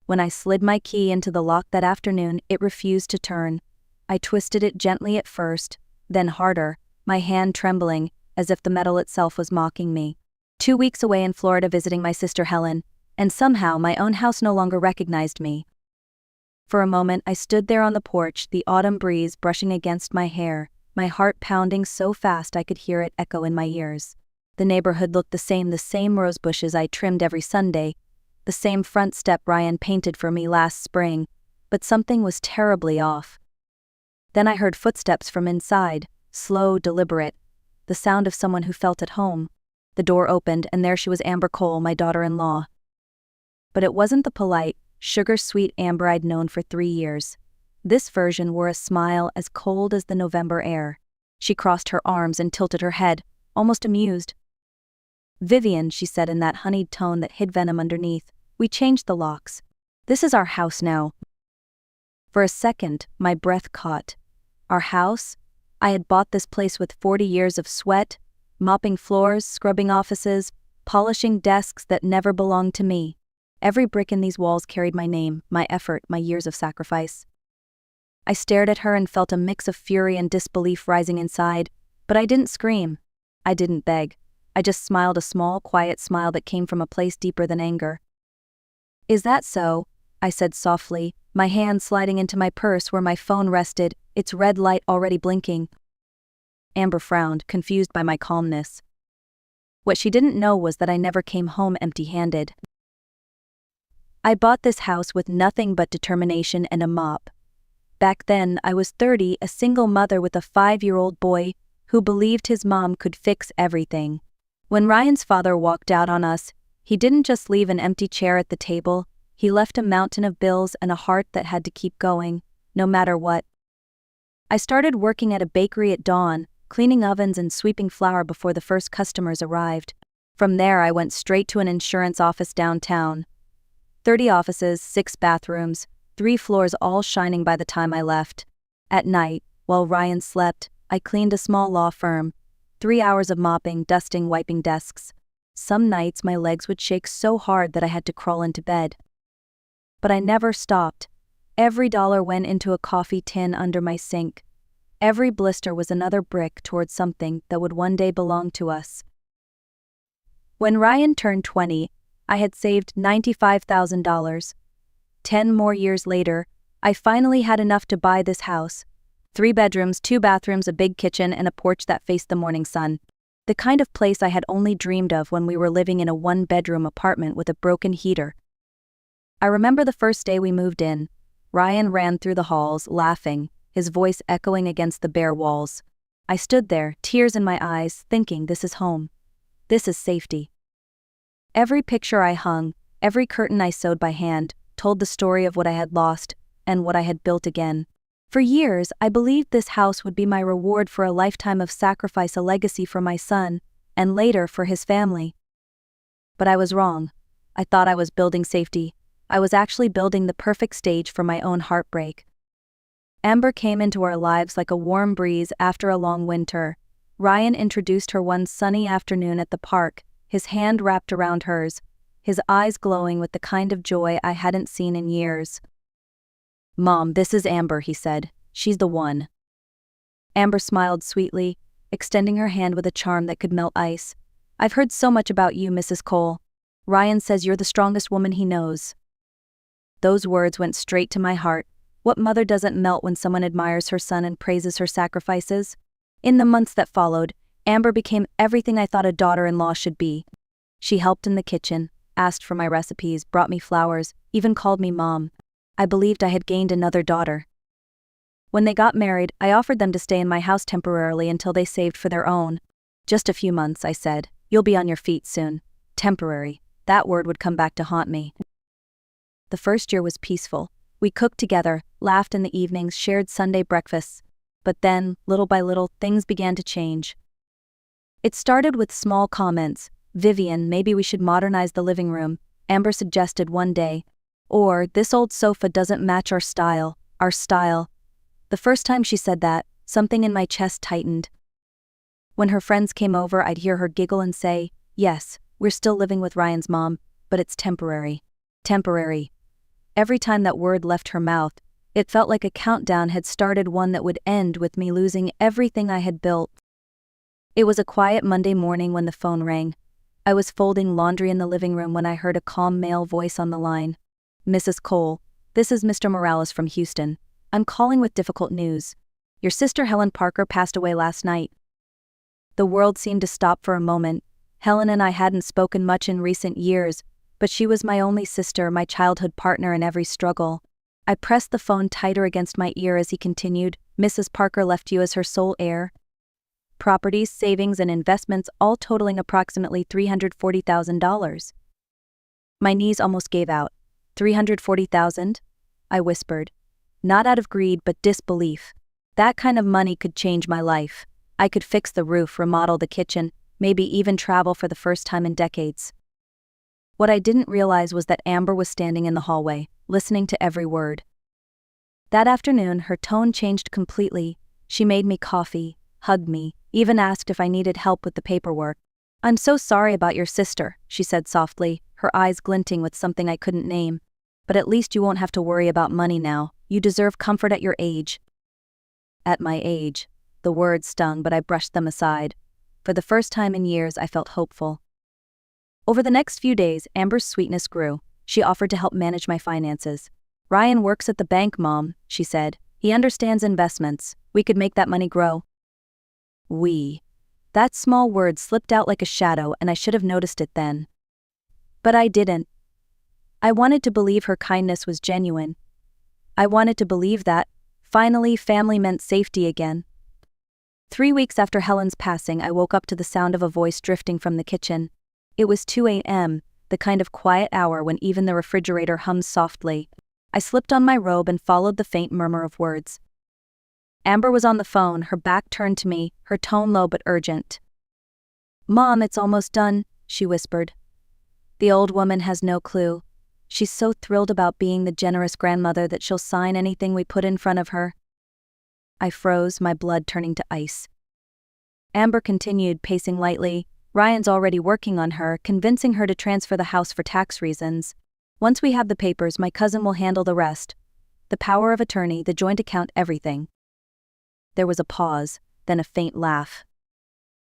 When I slid my key into the lock that afternoon, it refused to turn. I twisted it gently at first, then harder, my hand trembling, as if the metal itself was mocking me. 2 weeks away in Florida visiting my sister Helen, and somehow my own house no longer recognized me. For a moment I stood there on the porch, the autumn breeze brushing against my hair, my heart pounding so fast I could hear it echo in my ears. The neighborhood looked the same rose bushes I trimmed every Sunday, the same front step Ryan painted for me last spring, but something was terribly off. Then I heard footsteps from inside, slow, deliberate, the sound of someone who felt at home. The door opened and there she was, Amber Cole, my daughter-in-law. But it wasn't the polite, sugar-sweet Amber I'd known for 3 years. This version wore a smile as cold as the November air. She crossed her arms and tilted her head, almost amused. "Vivian," she said in that honeyed tone that hid venom underneath, "we changed the locks. This is our house now." For a second, my breath caught. Our house? I had bought this place with 40 years of sweat, mopping floors, scrubbing offices, polishing desks that never belonged to me. Every brick in these walls carried my name, my effort, my years of sacrifice. I stared at her and felt a mix of fury and disbelief rising inside, but I didn't scream. I didn't beg. I just smiled, a small, quiet smile that came from a place deeper than anger. "Is that so?" I said softly, my hand sliding into my purse where my phone rested, its red light already blinking. Amber frowned, confused by my calmness. What she didn't know was that I never came home empty-handed. I bought this house with nothing but determination and a mop. Back then, I was 30, a single mother with a 5-year-old boy who believed his mom could fix everything. When Ryan's father walked out on us, he didn't just leave an empty chair at the table, he left a mountain of bills and a heart that had to keep going, no matter what. I started working at a bakery at dawn, cleaning ovens and sweeping flour before the first customers arrived. From there I went straight to an insurance office downtown. 30 offices, 6 bathrooms, 3 floors, all shining by the time I left. At night, while Ryan slept, I cleaned a small law firm. 3 hours of mopping, dusting, wiping desks. Some nights my legs would shake so hard that I had to crawl into bed. But I never stopped. Every dollar went into a coffee tin under my sink. Every blister was another brick towards something that would one day belong to us. When Ryan turned 20, I had saved $95,000. 10 more years later, I finally had enough to buy this house. 3 bedrooms, 2 bathrooms, a big kitchen, and a porch that faced the morning sun. The kind of place I had only dreamed of when we were living in a 1-bedroom apartment with a broken heater. I remember the first day we moved in. Ryan ran through the halls, laughing, his voice echoing against the bare walls. I stood there, tears in my eyes, thinking, this is home. This is safety. Every picture I hung, every curtain I sewed by hand, told the story of what I had lost and what I had built again. For years, I believed this house would be my reward for a lifetime of sacrifice, a legacy for my son, and later for his family. But I was wrong. I thought I was building safety. I was actually building the perfect stage for my own heartbreak. Amber came into our lives like a warm breeze after a long winter. Ryan introduced her one sunny afternoon at the park, his hand wrapped around hers, his eyes glowing with the kind of joy I hadn't seen in years. "Mom, this is Amber," he said. "She's the one." Amber smiled sweetly, extending her hand with a charm that could melt ice. "I've heard so much about you, Mrs. Cole. Ryan says you're the strongest woman he knows." Those words went straight to my heart. What mother doesn't melt when someone admires her son and praises her sacrifices? In the months that followed, Amber became everything I thought a daughter-in-law should be. She helped in the kitchen, asked for my recipes, brought me flowers, even called me Mom. I believed I had gained another daughter. When they got married, I offered them to stay in my house temporarily until they saved for their own. "Just a few months," I said. "You'll be on your feet soon." Temporary. That word would come back to haunt me. The first year was peaceful. We cooked together, laughed in the evenings, shared Sunday breakfasts. But then, little by little, things began to change. It started with small comments. "Vivian, maybe we should modernize the living room," Amber suggested one day. Or, "This old sofa doesn't match our style, our style." The first time she said that, something in my chest tightened. When her friends came over, I'd hear her giggle and say, "Yes, we're still living with Ryan's mom, but it's temporary." Temporary. every time that word left her mouth, it felt like a countdown had started, one that would end with me losing everything I had built. It was a quiet Monday morning when the phone rang. I was folding laundry in the living room when I heard a calm male voice on the line. "Mrs. Cole, this is Mr. Morales from Houston. I'm calling with difficult news. Your sister Helen Parker passed away last night." The world seemed to stop for a moment. Helen and I hadn't spoken much in recent years, but she was my only sister, my childhood partner in every struggle. I pressed the phone tighter against my ear as he continued, "Mrs. Parker left you as her sole heir. Properties, savings, and investments all totaling approximately $340,000. My knees almost gave out. $340,000? I whispered. Not out of greed, but disbelief. That kind of money could change my life. I could fix the roof, remodel the kitchen, maybe even travel for the first time in decades. What I didn't realize was that Amber was standing in the hallway, listening to every word. That afternoon, her tone changed completely. She made me coffee, hugged me, even asked if I needed help with the paperwork. "I'm so sorry about your sister," she said softly, her eyes glinting with something I couldn't name. "But at least you won't have to worry about money now. You deserve comfort at your age." At my age. The words stung, but I brushed them aside. For the first time in years, I felt hopeful. Over the next few days, Amber's sweetness grew. She offered to help manage my finances. "Ryan works at the bank, Mom," she said. "He understands investments. We could make that money grow." We. That small word slipped out like a shadow, and I should have noticed it then. But I didn't. I wanted to believe her kindness was genuine. I wanted to believe that, finally, family meant safety again. 3 weeks after Helen's passing, I woke up to the sound of a voice drifting from the kitchen. It was 2 a.m., the kind of quiet hour when even the refrigerator hums softly. I slipped on my robe and followed the faint murmur of words. Amber was on the phone, her back turned to me, her tone low but urgent. "Mom, it's almost done," she whispered. The old woman has no clue. She's so thrilled about being the generous grandmother that she'll sign anything we put in front of her. I froze, my blood turning to ice. Amber continued, pacing lightly. "Ryan's already working on her, convincing her to transfer the house for tax reasons. Once we have the papers, my cousin will handle the rest. The power of attorney, the joint account, everything." There was a pause, then a faint laugh.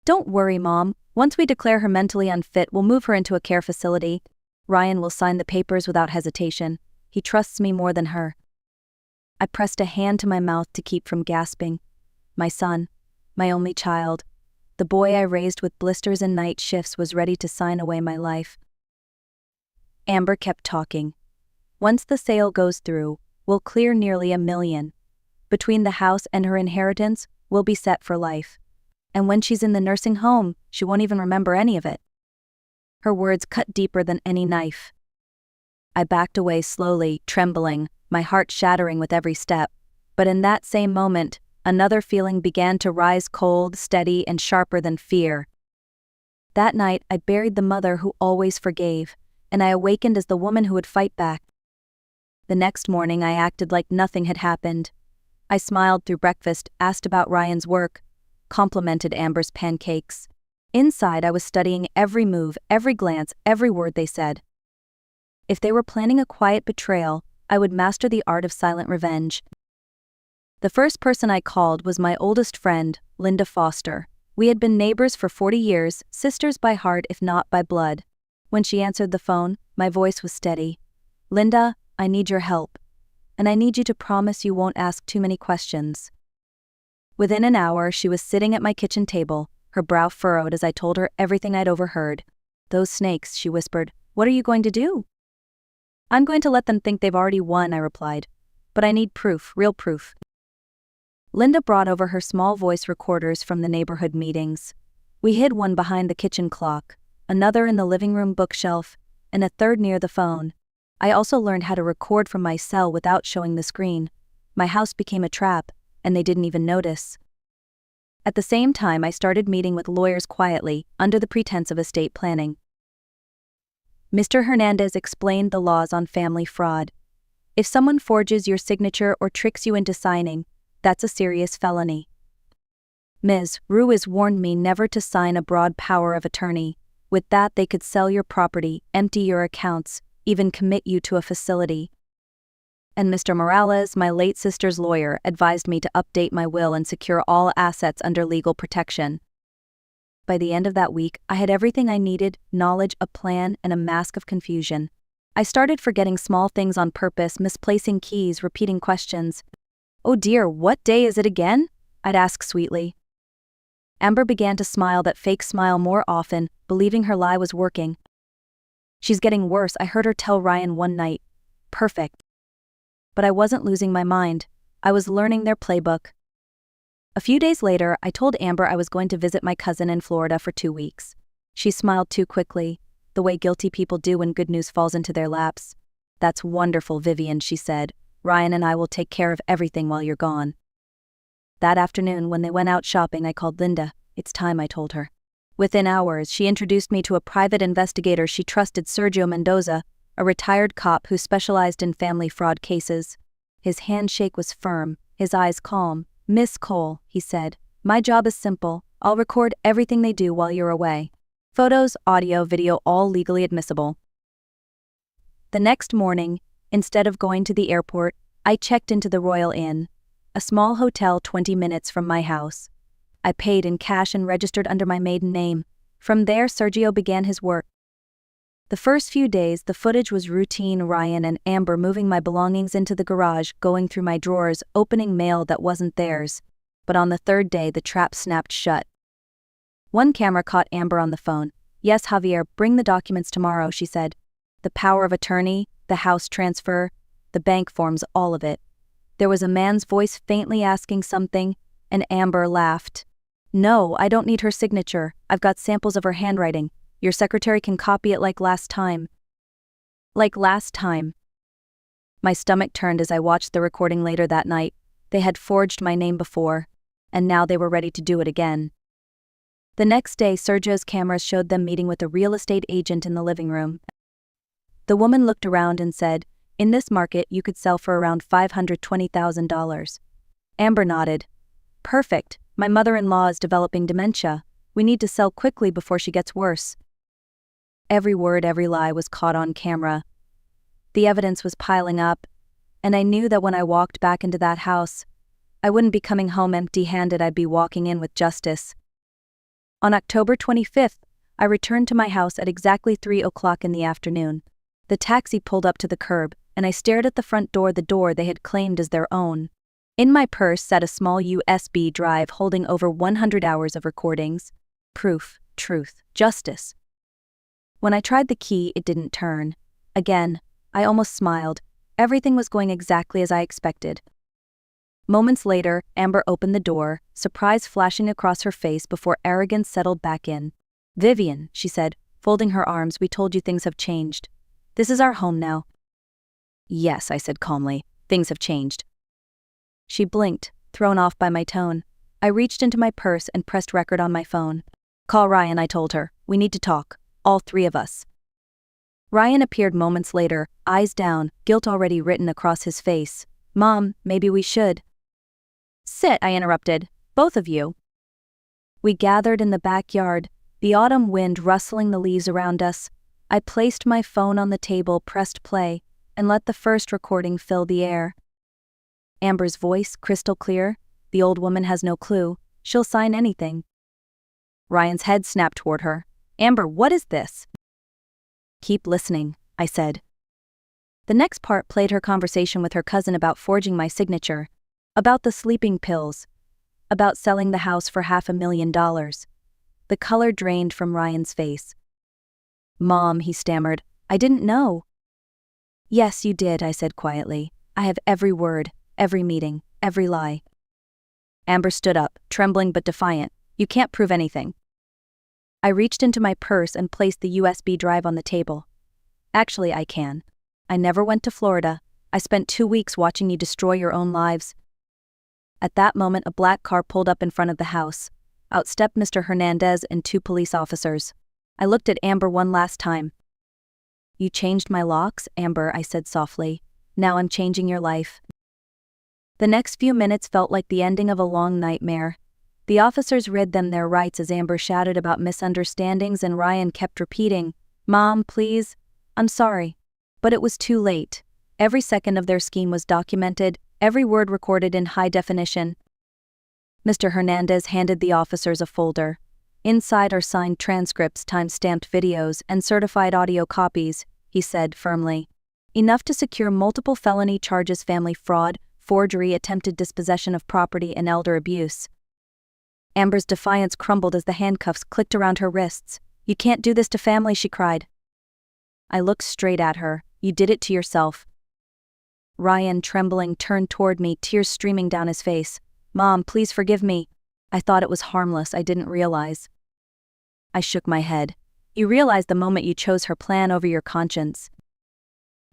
"Don't worry, Mom. Once we declare her mentally unfit, we'll move her into a care facility. Ryan will sign the papers without hesitation. He trusts me more than her." I pressed a hand to my mouth to keep from gasping. My son, my only child, the boy I raised with blisters and night shifts, was ready to sign away my life. Amber kept talking. "Once the sale goes through, we'll clear nearly $1 million. Between the house and her inheritance, we'll be set for life. And when she's in the nursing home, she won't even remember any of it." Her words cut deeper than any knife. I backed away slowly, trembling, my heart shattering with every step. But in that same moment, another feeling began to rise, cold, steady, and sharper than fear. That night, I buried the mother who always forgave, and I awakened as the woman who would fight back. The next morning, I acted like nothing had happened. I smiled through breakfast, asked about Ryan's work, complimented Amber's pancakes. Inside, I was studying every move, every glance, every word they said. If they were planning a quiet betrayal, I would master the art of silent revenge. The first person I called was my oldest friend, Linda Foster. We had been neighbors for 40 years, sisters by heart if not by blood. When she answered the phone, my voice was steady. "Linda, I need your help. And I need you to promise you won't ask too many questions." Within an hour, she was sitting at my kitchen table, her brow furrowed as I told her everything I'd overheard. "Those snakes," she whispered. "What are you going to do?" "I'm going to let them think they've already won," I replied. "But I need proof, real proof." Linda brought over her small voice recorders from the neighborhood meetings. We hid one behind the kitchen clock, another in the living room bookshelf, and a third near the phone. I also learned how to record from my cell without showing the screen. My house became a trap, and they didn't even notice. At the same time, I started meeting with lawyers quietly, under the pretense of estate planning. Mr. Hernandez explained the laws on family fraud. If someone forges your signature or tricks you into signing, that's a serious felony. Ms. Ruiz warned me never to sign a broad power of attorney. With that, they could sell your property, empty your accounts, even commit you to a facility. And Mr. Morales, my late sister's lawyer, advised me to update my will and secure all assets under legal protection. By the end of that week, I had everything I needed: knowledge, a plan, and a mask of confusion. I started forgetting small things on purpose, misplacing keys, repeating questions. "Oh dear, what day is it again?" I'd ask sweetly. Amber began to smile, that fake smile, more often, believing her lie was working. "She's getting worse," I heard her tell Ryan one night. Perfect. But I wasn't losing my mind. I was learning their playbook. A few days later, I told Amber I was going to visit my cousin in Florida for 2 weeks. She smiled too quickly, the way guilty people do when good news falls into their laps. "That's wonderful, Vivian," she said. "Ryan and I will take care of everything while you're gone." That afternoon, when they went out shopping, I called Linda. "It's time," I told her. Within hours, she introduced me to a private investigator she trusted, Sergio Mendoza, a retired cop who specialized in family fraud cases. His handshake was firm, his eyes calm. "Miss Cole," he said, "my job is simple. I'll record everything they do while you're away. Photos, audio, video, all legally admissible." The next morning, instead of going to the airport, I checked into the Royal Inn, a small hotel 20 minutes from my house. I paid in cash and registered under my maiden name. From there, Sergio began his work. The first few days, the footage was routine: Ryan and Amber moving my belongings into the garage, going through my drawers, opening mail that wasn't theirs. But on the third day, the trap snapped shut. One camera caught Amber on the phone. "Yes, Javier, bring the documents tomorrow," she said. "The power of attorney, the house transfer, the bank forms, all of it." There was a man's voice faintly asking something, and Amber laughed. "No, I don't need her signature. I've got samples of her handwriting. Your secretary can copy it like last time." Like last time. My stomach turned as I watched the recording later that night. They had forged my name before, and now they were ready to do it again. The next day, Sergio's cameras showed them meeting with a real estate agent in the living room. The woman looked around and said, "In this market, you could sell for around $520,000. Amber nodded. "Perfect. My mother-in-law is developing dementia. We need to sell quickly before she gets worse." Every word, every lie was caught on camera. The evidence was piling up, and I knew that when I walked back into that house, I wouldn't be coming home empty-handed. I'd be walking in with justice. On October 25th, I returned to my house at exactly 3 o'clock in the afternoon. The taxi pulled up to the curb, and I stared at the front door, the door they had claimed as their own. In my purse sat a small USB drive holding over 100 hours of recordings. Proof, truth, justice. When I tried the key, it didn't turn. Again, I almost smiled. Everything was going exactly as I expected. Moments later, Amber opened the door, surprise flashing across her face before arrogance settled back in. "Vivian," she said, folding her arms, "we told you things have changed. This is our home now." "Yes," I said calmly, "things have changed." She blinked, thrown off by my tone. I reached into my purse and pressed record on my phone. "Call Ryan," I told her. "We need to talk. All three of us." Ryan appeared moments later, eyes down, guilt already written across his face. "Mom, maybe we should." "Sit," I interrupted. "Both of you." We gathered in the backyard, the autumn wind rustling the leaves around us. I placed my phone on the table, pressed play, and let the first recording fill the air. Amber's voice, crystal clear. "The old woman has no clue. She'll sign anything." Ryan's head snapped toward her. "Amber, what is this?" "Keep listening," I said. The next part played her conversation with her cousin about forging my signature, about the sleeping pills, about selling the house for $500,000. The color drained from Ryan's face. "Mom," he stammered, "I didn't know." "Yes, you did," I said quietly. "I have every word, every meeting, every lie." Amber stood up, trembling but defiant. "You can't prove anything." I reached into my purse and placed the USB drive on the table. "Actually, I can. I never went to Florida. I spent 2 weeks watching you destroy your own lives." At that moment, a black car pulled up in front of the house. Out stepped Mr. Hernandez and 2 police officers. I looked at Amber one last time. "You changed my locks, Amber," I said softly. "Now I'm changing your life." The next few minutes felt like the ending of a long nightmare. The officers read them their rights as Amber shouted about misunderstandings and Ryan kept repeating, "Mom, please. I'm sorry." But it was too late. Every second of their scheme was documented, every word recorded in high definition. Mr. Hernandez handed the officers a folder. Inside are signed transcripts, time-stamped videos, and certified audio copies, he said firmly. Enough to secure multiple felony charges: family fraud, forgery, attempted dispossession of property, and elder abuse. Amber's defiance crumbled as the handcuffs clicked around her wrists. "You can't do this to family," she cried. I looked straight at her. "You did it to yourself." Ryan, trembling, turned toward me, tears streaming down his face. "Mom, please forgive me. I thought it was harmless. I didn't realize." I shook my head. "You realized the moment you chose her plan over your conscience."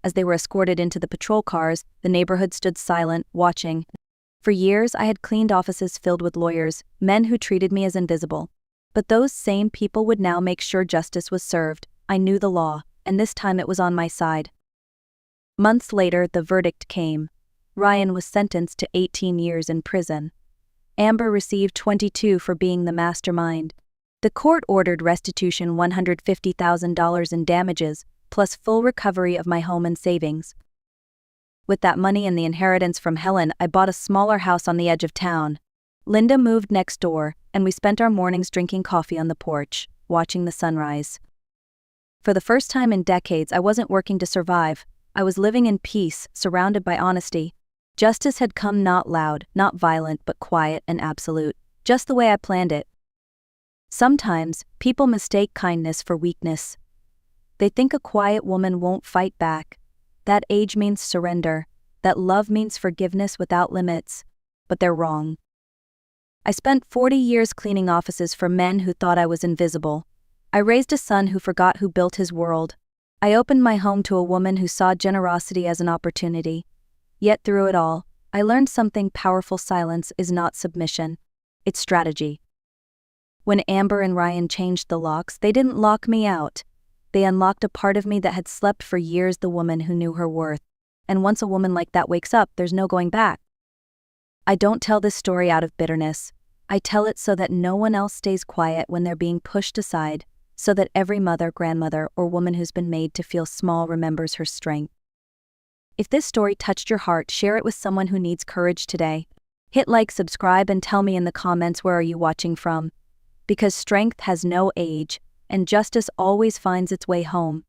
As they were escorted into the patrol cars, the neighborhood stood silent, watching. For years I had cleaned offices filled with lawyers, men who treated me as invisible. But those same people would now make sure justice was served. I knew the law, and this time it was on my side. Months later, the verdict came. Ryan was sentenced to 18 years in prison. Amber received 22 for being the mastermind. The court ordered restitution, $150,000 in damages, plus full recovery of my home and savings. With that money and the inheritance from Helen, I bought a smaller house on the edge of town. Linda moved next door, and we spent our mornings drinking coffee on the porch, watching the sunrise. For the first time in decades, I wasn't working to survive. I was living in peace, surrounded by honesty. Justice had come, not loud, not violent, but quiet and absolute, just the way I planned it. Sometimes, people mistake kindness for weakness. They think a quiet woman won't fight back. That age means surrender. That love means forgiveness without limits. But they're wrong. I spent 40 years cleaning offices for men who thought I was invisible. I raised a son who forgot who built his world. I opened my home to a woman who saw generosity as an opportunity. Yet through it all, I learned something powerful: silence is not submission. It's strategy. When Amber and Ryan changed the locks, they didn't lock me out. They unlocked a part of me that had slept for years, the woman who knew her worth. And once a woman like that wakes up, there's no going back. I don't tell this story out of bitterness. I tell it so that no one else stays quiet when they're being pushed aside, so that every mother, grandmother, or woman who's been made to feel small remembers her strength. If this story touched your heart, share it with someone who needs courage today. Hit like, subscribe, and tell me in the comments where are you watching from. Because strength has no age, and justice always finds its way home.